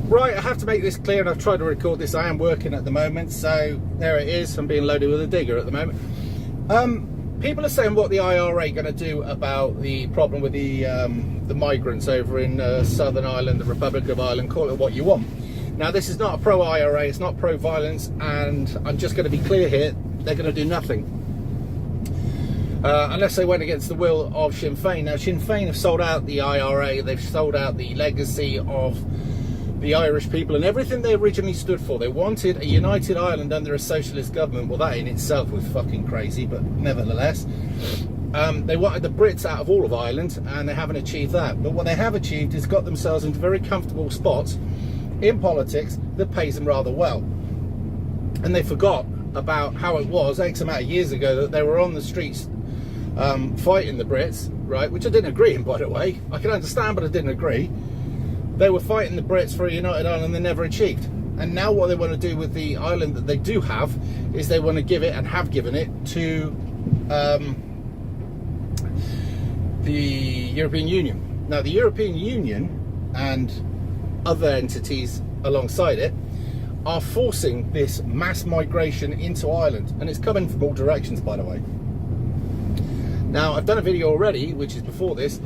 Right, I have to make this clear, and I've tried to record this. I am working at the moment, so there it is. I'm being loaded with a digger at the moment. People are saying, what the IRA going to do about the problem with the migrants over in Southern Ireland, the Republic of Ireland, call it what you want. Now, this is not a pro-IRA, it's not pro-violence, and I'm just going to be clear here, they're going to do nothing. Unless they went against the will of Sinn Féin. Now, Sinn Féin have sold out the IRA, they've sold out the legacy of the Irish people and everything they originally stood for. They wanted a united Ireland under a socialist government. Well, that in itself was fucking crazy, but nevertheless. They wanted the Brits out of all of Ireland, and they haven't achieved that. But what they have achieved is got themselves into very comfortable spots in politics that pays them rather well. And they forgot about how it was X amount of years ago that they were on the streets fighting the Brits, right? Which I didn't agree in, by the way. I can understand, but I didn't agree. They were fighting the Brits for a united Ireland they never achieved. And now what they want to do with the island that they do have is they want to give it, and have given it, to the European Union. Now, the European Union and other entities alongside it are forcing this mass migration into Ireland. And it's coming from all directions, by the way. Now, I've done a video already, which is before this,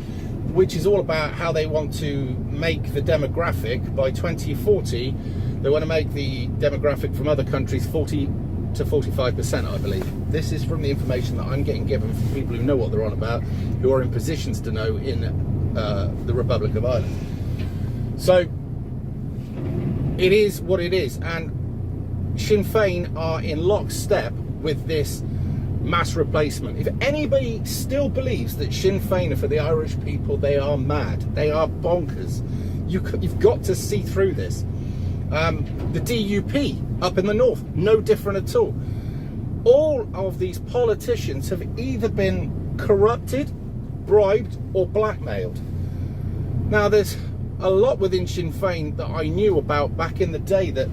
which is all about how they want to make the demographic by 2040. They want to make the demographic from other countries 40 to 45%, I believe. This is from the information that I'm getting given from people who know what they're on about, who are in positions to know in the Republic of Ireland. So it is what it is, and Sinn Féin are in lockstep with this mass replacement. If anybody still believes that Sinn Féin are for the Irish people, they are mad. They are bonkers. You've got to see through this. The DUP up in the north, no different at all. All of these politicians have either been corrupted, bribed, or blackmailed. Now, there's a lot within Sinn Féin that I knew about back in the day that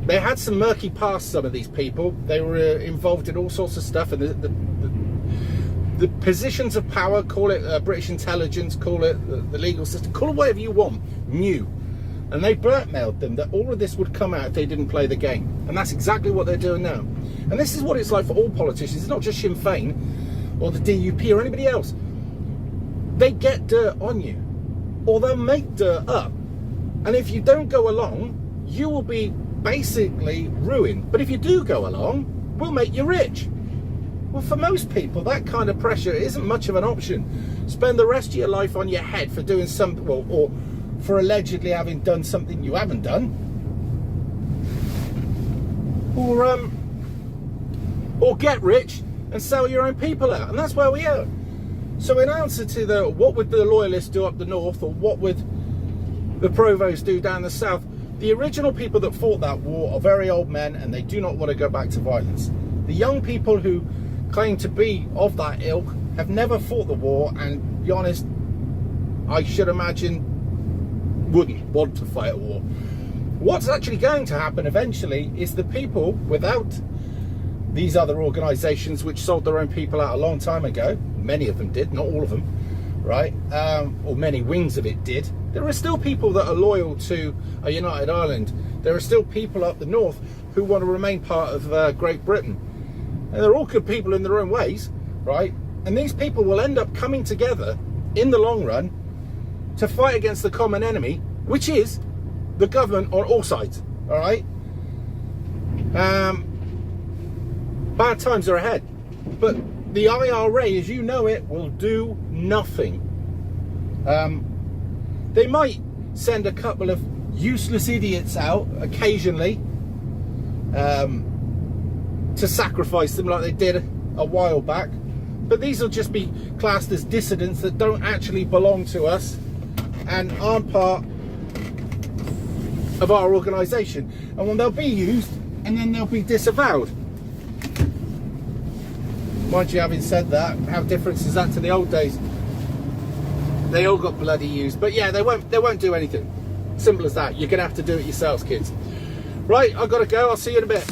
they had some murky past, some of these people. They were involved in all sorts of stuff, and the positions of power, call it British intelligence, call it the legal system, call it whatever you want, knew. And they blackmailed them that all of this would come out if they didn't play the game. And that's exactly what they're doing now. And this is what it's like for all politicians. It's not just Sinn Féin or the DUP or anybody else. They get dirt on you, or they'll make dirt up. And if you don't go along, you will be basically ruined. But if you do go along, we'll make you rich. Well, for most people, that kind of pressure isn't much of an option. Spend the rest of your life on your head for doing something, well, or for allegedly having done something you haven't done, or get rich and sell your own people out. And that's where we are. So in answer to the what would the loyalists do up the north, or what would the provos do down the south, the original people that fought that war are very old men, and they do not want to go back to violence. The young people who claim to be of that ilk have never fought the war, and to be honest, I should imagine wouldn't want to fight a war. What's actually going to happen eventually is the people without these other organisations which sold their own people out a long time ago, many of them did, not all of them, right, or many wings of it did. There are still people that are loyal to a united Ireland. There are still people up the north who want to remain part of Great Britain. And they're all good people in their own ways, right? And these people will end up coming together in the long run to fight against the common enemy, which is the government on all sides, all right? Bad times are ahead. But the IRA, as you know it, will do nothing. They might send a couple of useless idiots out occasionally to sacrifice them like they did a while back. But these will just be classed as dissidents that don't actually belong to us and aren't part of our organisation. And when they'll be used, and then they'll be disavowed. Mind you, having said that, how different is that to the old days? They all got bloody used. But yeah, they won't do anything. Simple as that. You're going to have to do it yourselves, kids. Right, I've got to go. I'll see you in a bit.